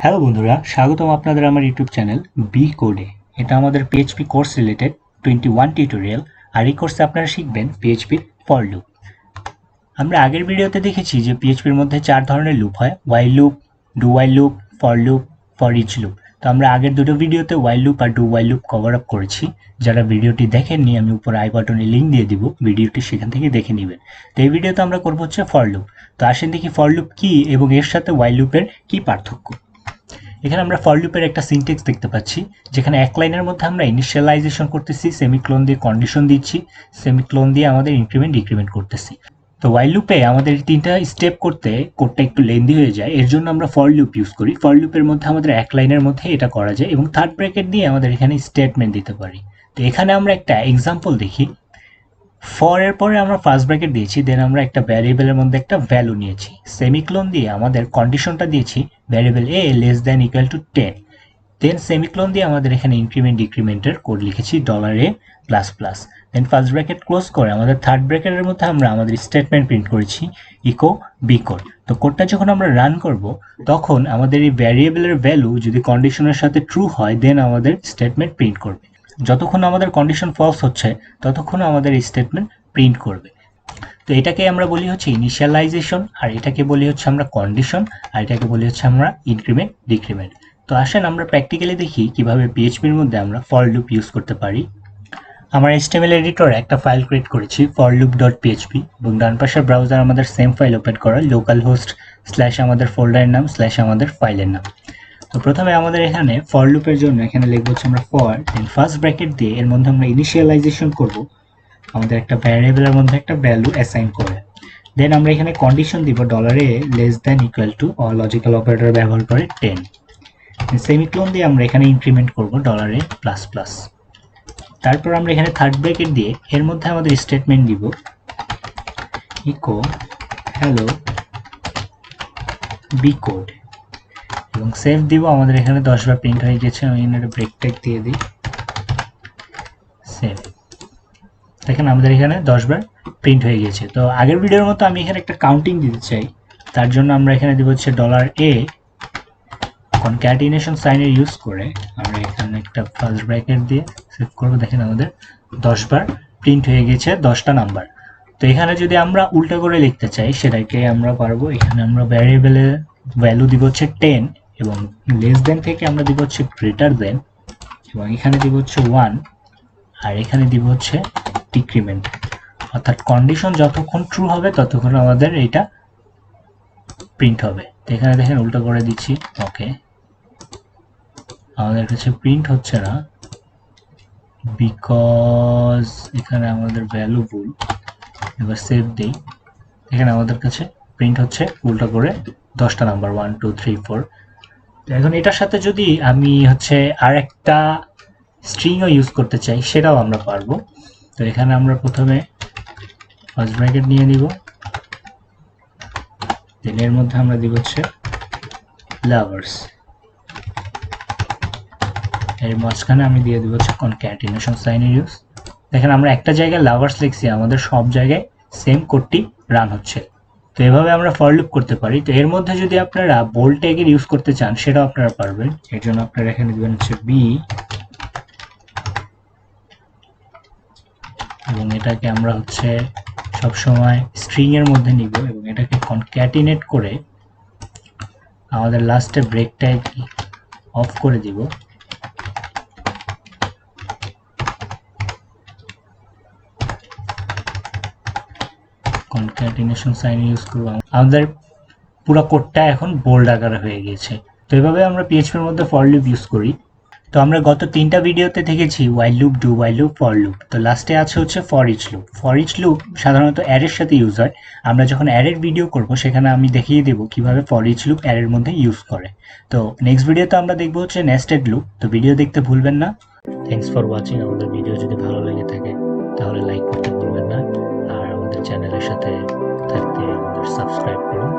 Hello বন্ধুরা, স্বাগতম আপনাদের আমার ইউটিউব চ্যানেল বি কোডে। এটা আমাদের পিএইচপি কোর্স রিলেটেড 21 টিউটোরিয়াল। আর এই কোর্সে আপনারা শিখবেন পিএইচপির ফর লুপ। আমরা আগের ভিডিওতে দেখেছি যে পিএইচপির মধ্যে 4 ধরনের লুপ হয়: while loop, do while loop, for loop, for each loop. তো আমরা আগের দুটো ভিডিওতে ওয়াইল লুপ আর do while loop cover up করেছি। যারা ভিডিওটি দেখেননি, আমি উপরে আই বাটনে লিঙ্ক দিয়ে দিব, ভিডিওটি সেখান থেকে দেখে নেবেন। তো এই ভিডিওতে আমরা করব হচ্ছে ফর লুপ। তো আসেন দেখি ফর লুপ কি এবং এর সাথে ওয়াইল লুপের কি পার্থক্য। এখানে আমরা ফর লুপের একটা সিনট্যাক্স দেখতে পাচ্ছি, যেখানে এক লাইনের মধ্যে আমরা ইনিশিয়ালাইজেশন করতেছি, সেমিক্লোন দিয়ে কন্ডিশন দিচ্ছি, সেমিক্লোন দিয়ে আমাদের ইনক্রিমেন্ট ডিক্রিমেন্ট করতেছি। তো ওয়াইল লুপে আমাদের তিনটা স্টেপ করতে কোডটা একটু লেন্দি হয়ে যায়, এর জন্য আমরা ফর লুপ ইউজ করি। ফর লুপের মধ্যে আমাদের এক লাইনের মধ্যে এটা করা যায় এবং থার্ড ব্র্যাকেট দিয়ে আমাদের এখানে স্টেটমেন্ট দিতে পারি। তো এখানে আমরা একটা এক্সাম্পল দেখি। ফর এর পরে আমরা ফার্স্ট ব্র্যাকেট দিয়েছি, দেন আমরা একটা ভ্যারিয়েবলের মধ্যে একটা ভ্যালু নিয়েছি, সেমিক্লোন দিয়ে আমাদের কন্ডিশনটা দিয়েছি variable A less than equal to 10, then semicolon দিয়ে আমাদের এখানে ইনক্রিমেন্ট ডিক্রিমেন্টের কোড লিখেছি $a plus plus, then first bracket close করে আমাদের থার্ড ব্র্যাকেটের মধ্যে আমরা আমাদের স্টেটমেন্ট প্রিন্ট করেছি ইকো বি কোড। তো কোডটা যখন আমরা রান করব, তখন আমাদের এই ভ্যারিয়েবলের ভ্যালু যদি কন্ডিশনের সাথে ট্রু হয়, দেন আমাদের স্টেটমেন্ট প্রিন্ট করবে। যতক্ষণ আমাদের কন্ডিশন ফলস হচ্ছে, ততক্ষণ আমাদের এই স্টেটমেন্ট প্রিন্ট করবে। তো এটাকে আমরা বলি হচ্ছে ইনিশিয়ালাইজেশন, আর এটাকে বলি হচ্ছে আমরা কন্ডিশন, আর এটাকে বলি হচ্ছে আমরা ইনক্রিমেন্ট ডিক্রিমেন্ট। তো আসেন আমরা প্র্যাকটিক্যালি দেখি কিভাবে পিএইচপির মধ্যে আমরা ফর লুপ ইউজ করতে পারি। আমার HTML এডিটরে একটা ফাইল ক্রিয়েট করেছি forloop.php, এবং ডান পাশের ব্রাউজার আমাদের সেম ফাইল ওপেন করা, লোকাল হোস্ট স্ল্যাশ আমাদের ফোল্ডারের নাম স্ল্যাশ আমাদের ফাইলের নাম। তো প্রথমে আমাদের এখানে ফর লুপের জন্য এখানে লিখব হচ্ছে আমরা ফর, দেন ফার্স্ট ব্র্যাকেট দিয়ে এর মধ্যে আমরা ইনিশিয়ালাইজেশন করব, আমাদের একটা ভ্যারিয়েবলের মধ্যে একটা ভ্যালু অ্যাসাইন করে। দেন আমরা এখানে কন্ডিশন দিব $a less than equal two logical operator ব্যবহার করে 10, সেমিক্লোন দিয়ে আমরা এখানে ইনক্রিমেন্ট করব $a প্লাস প্লাস। তারপর আমরা এখানে থার্ড ব্র্যাকেট দিয়ে এর মধ্যে আমাদের স্টেটমেন্ট দিব ইকো হ্যালো বি কোড, এবং সেভ দিব। আমাদের এখানে 10 বার প্রিন্ট হয়ে গেছে, আমি এখানে ব্রেক ট্যাগ দিয়ে দিই, সেভ। দেখেন আমাদের এখানে 10 বার প্রিন্ট হয়ে গেছে। তো আগের ভিডিওর মতো আমি এখানে একটা কাউন্টিং দিতে চাই, তার জন্য আমরা এখানে দিব হচ্ছে $a কনক্যাটিনেশন সাইনের ইউজ করে আমরা এখানে একটা ফার্স্ট ব্র্যাকেট দিয়ে সেভ করব। দেখেন আমাদের 10 বার প্রিন্ট হয়ে গেছে 10টা নাম্বার। তো এখানে যদি আমরা উল্টো করে লিখতে চাই, সেটাকে আমরা পারবো। এখানে আমরা ভ্যারিয়েবলের ভ্যালু দিব হচ্ছে 10, এবং লেস দেন থেকে আমরা দিব হচ্ছে গ্রেটার দেন, এবং এখানে দিব হচ্ছে 1, আর এখানে দিব হচ্ছে ডিক্রিমেন্ট। অর্থাৎ কন্ডিশন যতক্ষণ ট্রু হবে ততক্ষণ আমাদের এটা প্রিন্ট হবে। তো এখানে দেখেন উল্টো করে দিচ্ছি, ওকে। আমাদের কাছে প্রিন্ট হচ্ছে না বিকজ এখানে আমাদের ভ্যালু ভুল। এবার সেভ দেই, এখানে আমাদের কাছে প্রিন্ট হচ্ছে উল্টো করে 10টা নাম্বার 1 2 3 4। এখন এটার সাথে যদি আমি হচ্ছে আর একটা স্ট্রিংও ইউজ করতে চাই, সেটাও আমরা পারবো। তো এখানে আমরা প্রথমে ফার্স্ট ব্র্যাকেট নিয়ে নিব, দেন এর মধ্যে আমরা দিব হচ্ছে লাভার্স, এর মাঝখানে আমি দিয়ে দিব হচ্ছে কনক্যাটিনেশন সাইনের ইউজ। দেখেন আমরা একটা জায়গায় লাভার্স লিখছি, আমাদের সব জায়গায় সেম কোডটি রান হচ্ছে। তো এভাবে আমরা ফর লুপ করতে পারি। তো এর মধ্যে যদি আপনারা বোল্ড ট্যাগের ইউজ করতে চান, সেটাও আপনারা পারবেন। এর জন্য আপনারা এখানে দিবেন হচ্ছে বি, এবং এটাকে আমরা হচ্ছে সবসময় স্ট্রিং এর মধ্যে নিব, এবং এটাকে কনক্যাটিনেট করে আমাদের লাস্টে ব্রেক ট্যাগ অফ করে দিব। কনক্যাটিনেশন সাইন ইউজ করব। আমাদের পুরো কোডটা এখন বোল্ড আকারে হয়ে গেছে। তো এভাবে আমরা পিএইচপির মধ্যে ফর লুপ ইউজ করি। তো আমরা গত 3টা ভিডিওতে দেখেছি while loop, do while loop, for loop. তো লাস্টে আছে হচ্ছে for each loop. For each loop সাধারণত অ্যারের সাথে ইউজ হয়। আমরা যখন অ্যারের ভিডিও করব, সেখানে আমি দেখিয়ে দেবো কিভাবে ফর ইচ লুপ অ্যারের মধ্যে ইউজ করে। তো নেক্সট ভিডিওতে আমরা দেখবো হচ্ছে নেস্টেড লুপ। তো ভিডিও দেখতে ভুলবেন না। Thanks for watching. আমাদের ভিডিও যদি ভালো লেগে থাকে তাহলে লাইক করতে ভুলবেন না, আর আমাদের চ্যানেলের সাথে থাকতে আমাদের সাবস্ক্রাইব করুন।